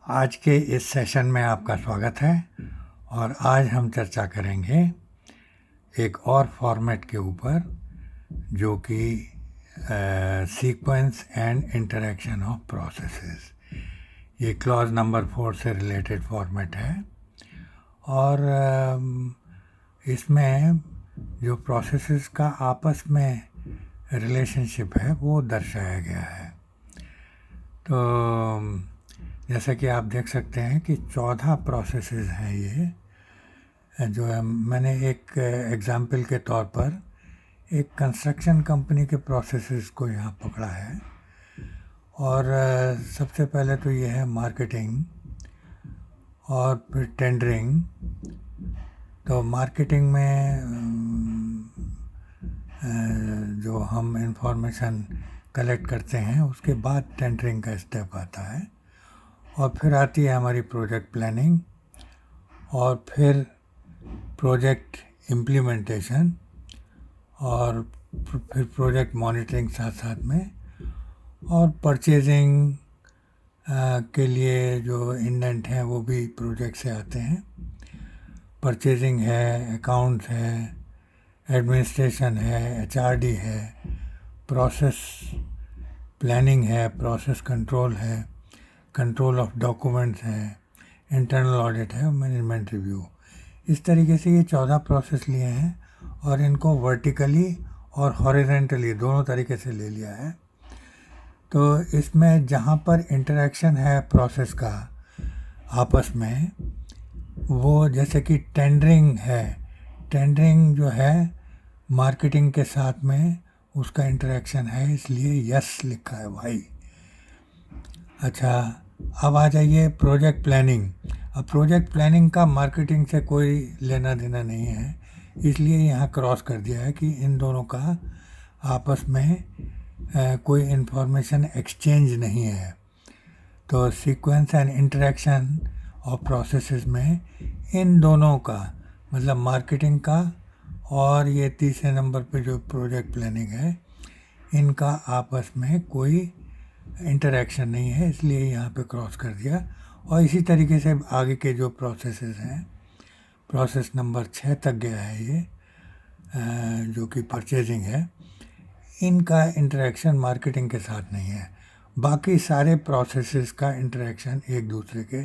आज के इस सेशन में आपका स्वागत है और आज हम चर्चा करेंगे एक और फॉर्मेट के ऊपर जो कि sequence and interaction of processes. ये क्लॉज नंबर 4 से रिलेटेड फॉर्मेट है और इसमें जो प्रोसेसेस का आपस में रिलेशनशिप है वो दर्शाया गया है। तो जैसा कि आप देख सकते हैं कि 14 प्रोसेसेस हैं ये जो है। मैंने एक एग्ज़ाम्पल के तौर पर एक कंस्ट्रक्शन कंपनी के प्रोसेसेस को यहाँ पकड़ा है और सबसे पहले तो ये है मार्केटिंग और फिर टेंडरिंग। तो मार्केटिंग में जो हम इंफॉर्मेशन कलेक्ट करते हैं उसके बाद टेंडरिंग का स्टेप आता है और फिर आती है हमारी प्रोजेक्ट प्लानिंग और फिर प्रोजेक्ट इम्प्लीमेंटेशन और फिर प्रोजेक्ट मॉनिटरिंग साथ साथ में, और परचेजिंग के लिए जो इंडेंट हैं वो भी प्रोजेक्ट से आते हैं। परचेजिंग है, अकाउंट्स है, एडमिनिस्ट्रेशन है, एचआरडी है, प्रोसेस प्लानिंग है, प्रोसेस कंट्रोल है, कंट्रोल ऑफ डॉक्यूमेंट्स है, इंटरनल ऑडिट है, मैनेजमेंट रिव्यू। इस तरीके से ये 14 प्रोसेस लिए हैं और इनको वर्टिकली और हॉरिजॉन्टली दोनों तरीके से ले लिया है। तो इसमें जहाँ पर इंटरेक्शन है प्रोसेस का आपस में, वो जैसे कि टेंडरिंग है, टेंडरिंग जो है मार्केटिंग के साथ में उसका इंटरेक्शन है, इसलिए यस लिखा है भाई। अच्छा, अब आ जाइए प्रोजेक्ट प्लानिंग। अब प्रोजेक्ट प्लानिंग का मार्केटिंग से कोई लेना देना नहीं है, इसलिए यहाँ क्रॉस कर दिया है कि इन दोनों का आपस में कोई इन्फॉर्मेशन एक्सचेंज नहीं है। तो sequence and interaction of processes में इन दोनों का मतलब मार्केटिंग का और ये तीसरे नंबर पे जो प्रोजेक्ट प्लानिंग है, इनका आपस में कोई इंटरेक्शन नहीं है, इसलिए यहाँ पे क्रॉस कर दिया। और इसी तरीके से आगे के जो प्रोसेसेस हैं, प्रोसेस नंबर 6 तक गया है ये जो कि परचेजिंग है, इनका इंटरेक्शन मार्केटिंग के साथ नहीं है। बाकी सारे प्रोसेसेस का इंटरेक्शन एक दूसरे के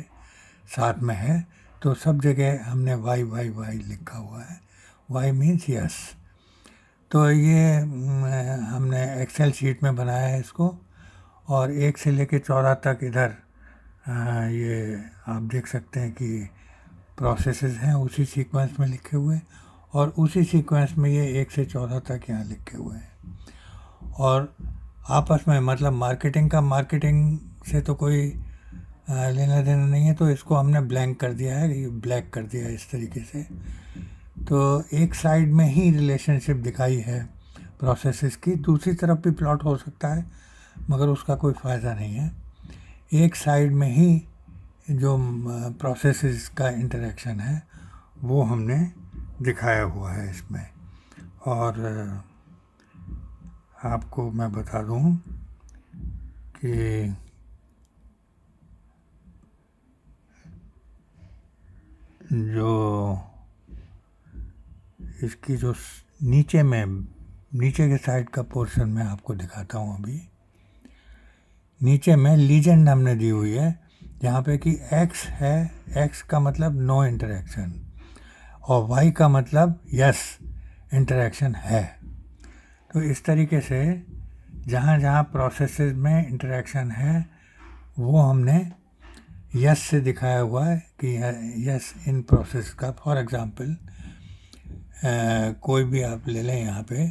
साथ में है। तो सब जगह हमने वाई वाई वाई लिखा हुआ है, वाई मीन्स यस। तो ये हमने एक्सेल शीट में बनाया है इसको और 1 से लेके 14 तक इधर ये आप देख सकते हैं कि प्रोसेसेस हैं उसी सीक्वेंस में लिखे हुए, और उसी सीक्वेंस में ये 1 से 14 तक यहाँ लिखे हुए हैं। और आपस में मतलब मार्केटिंग का मार्केटिंग से तो कोई लेना देना नहीं है, तो इसको हमने ब्लैंक कर दिया है, ये ब्लैक कर दिया है इस तरीके से। तो एक साइड में ही रिलेशनशिप दिखाई है प्रोसेसेस की, दूसरी तरफ भी प्लॉट हो सकता है मगर उसका कोई फ़ायदा नहीं है। एक साइड में ही जो प्रोसेसेस का इंटरेक्शन है वो हमने दिखाया हुआ है इसमें। और आपको मैं बता दूं कि जो इसकी जो नीचे के साइड का पोर्शन मैं आपको दिखाता हूँ। अभी नीचे में लीजेंड हमने दी हुई है जहाँ पे कि x है, x का मतलब नो इंटरेक्शन और y का मतलब यस इंटरेक्शन है। तो इस तरीके से जहाँ जहाँ प्रोसेसेस में इंटरेक्शन है वो हमने यस से दिखाया हुआ है कि यस इन प्रोसेस का। फॉर एग्ज़ाम्पल कोई भी आप ले लें यहाँ पे,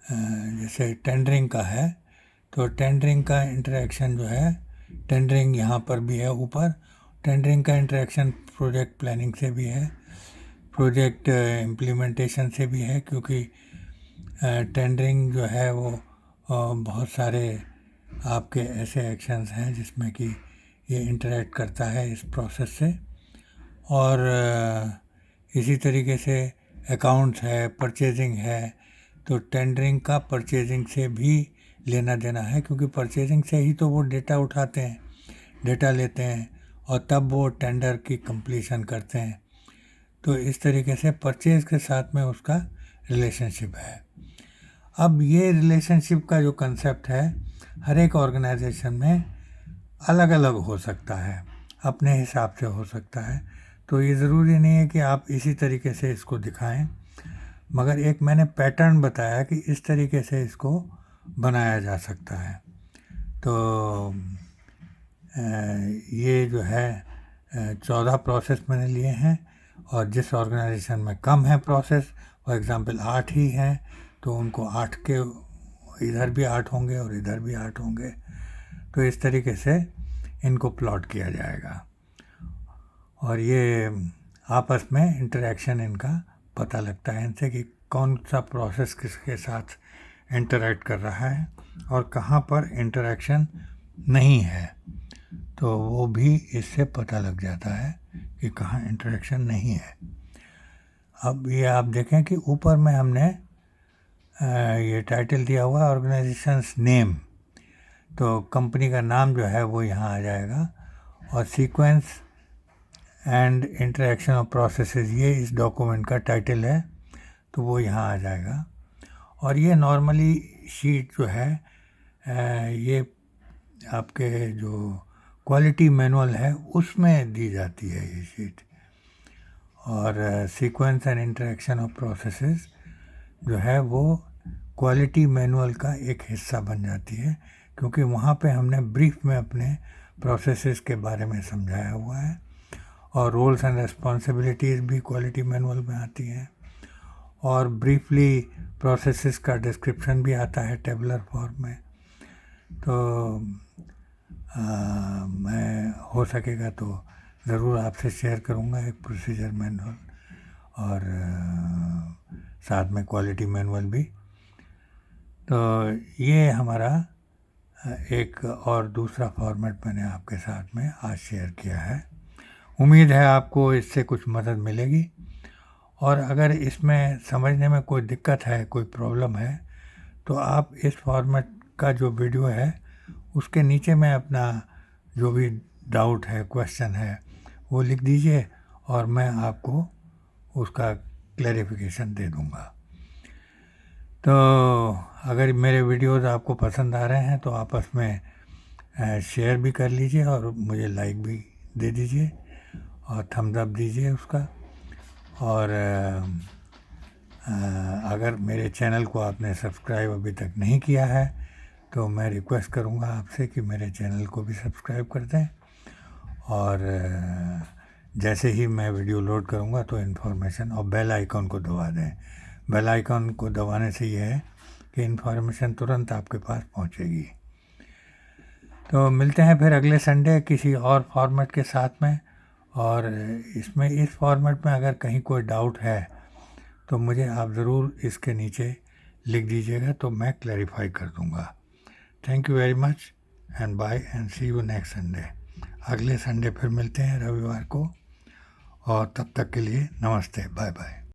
जैसे टेंडरिंग का है, तो टेंडरिंग का इंटरेक्शन जो है, टेंडरिंग यहाँ पर भी है ऊपर। टेंडरिंग का इंटरेक्शन प्रोजेक्ट प्लानिंग से भी है, प्रोजेक्ट इम्प्लीमेंटेशन से भी है, क्योंकि टेंडरिंग जो है वो बहुत सारे आपके ऐसे एक्शंस हैं जिसमें कि ये इंटरेक्ट करता है इस प्रोसेस से। और इसी तरीके से अकाउंट्स है, परचेजिंग है, तो टेंडरिंग का परचेजिंग से भी लेना देना है, क्योंकि परचेजिंग से ही तो वो डेटा उठाते हैं, डेटा लेते हैं और तब वो टेंडर की कंप्लीशन करते हैं। तो इस तरीके से परचेज़ के साथ में उसका रिलेशनशिप है। अब ये रिलेशनशिप का जो कंसेप्ट है हर एक ऑर्गेनाइजेशन में अलग अलग हो सकता है, अपने हिसाब से हो सकता है। तो ये ज़रूरी नहीं है कि आप इसी तरीके से इसको दिखाएं, मगर एक मैंने पैटर्न बताया कि इस तरीके से इसको बनाया जा सकता है। तो ये जो है 14 प्रोसेस मैंने लिए हैं, और जिस ऑर्गेनाइजेशन में कम है प्रोसेस, फॉर एग्ज़ाम्पल 8 ही हैं, तो उनको 8 के इधर भी 8 होंगे और इधर भी 8 होंगे। तो इस तरीके से इनको प्लॉट किया जाएगा, और ये आपस में इंटरेक्शन इनका पता लगता है इनसे कि कौन सा प्रोसेस किसके साथ इंटरेक्ट कर रहा है और कहाँ पर इंटरेक्शन नहीं है। तो वो भी इससे पता लग जाता है कि कहाँ इंटरेक्शन नहीं है। अब ये आप देखें कि ऊपर में हमने ये टाइटल दिया हुआ है ऑर्गेनाइजेशंस नेम, तो कंपनी का नाम जो है वो यहाँ आ जाएगा, और sequence and interaction of processes ये इस डॉक्यूमेंट का टाइटल है, तो वो यहाँ आ जाएगा। और ये नॉर्मली शीट जो है ये आपके जो क्वालिटी मैनुअल है उसमें दी जाती है ये शीट। और sequence and interaction of processes जो है वो क्वालिटी मैनुअल का एक हिस्सा बन जाती है, क्योंकि वहाँ पे हमने ब्रीफ में अपने प्रोसेसेस के बारे में समझाया हुआ है, और रोल्स एंड रिस्पॉन्सिबिलिटीज़ भी क्वालिटी मैनुअल में आती हैं, और ब्रीफली प्रोसेसेस का डिस्क्रिप्शन भी आता है टेबुलर फॉर्म में। तो मैं हो सकेगा तो ज़रूर आपसे शेयर करूँगा एक प्रोसीजर मैनुअल, और साथ में क्वालिटी मैनुअल भी। तो ये हमारा एक और दूसरा फॉर्मेट मैंने आपके साथ में आज शेयर किया है। उम्मीद है आपको इससे कुछ मदद मिलेगी, और अगर इसमें समझने में कोई दिक्कत है, कोई प्रॉब्लम है, तो आप इस फॉर्मेट का जो वीडियो है उसके नीचे में अपना जो भी डाउट है, क्वेश्चन है, वो लिख दीजिए, और मैं आपको उसका क्लैरिफिकेशन दे दूँगा। तो अगर मेरे वीडियोज़ आपको पसंद आ रहे हैं तो आपस में शेयर भी कर लीजिए, और मुझे लाइक भी दे दीजिए, और थम्स अप दीजिए उसका। और अगर मेरे चैनल को आपने सब्सक्राइब अभी तक नहीं किया है तो मैं रिक्वेस्ट करूँगा आपसे कि मेरे चैनल को भी सब्सक्राइब कर दें, और जैसे ही मैं वीडियो लोड करूँगा तो इन्फॉर्मेशन, और बेल आइकॉन को दबा दें। बेल आइकॉन को दबाने से ये है कि इन्फॉर्मेशन तुरंत आपके पास पहुँचेगी। तो मिलते हैं फिर अगले संडे किसी और फॉर्मेट के साथ में, और इसमें इस फॉर्मेट में अगर कहीं कोई डाउट है तो मुझे आप ज़रूर इसके नीचे लिख दीजिएगा, तो मैं क्लैरिफाई कर दूँगा। Thank you very much and bye, and see you next Sunday. अगले संडे फिर मिलते हैं रविवार को, और तब तक के लिए नमस्ते, बाय बाय।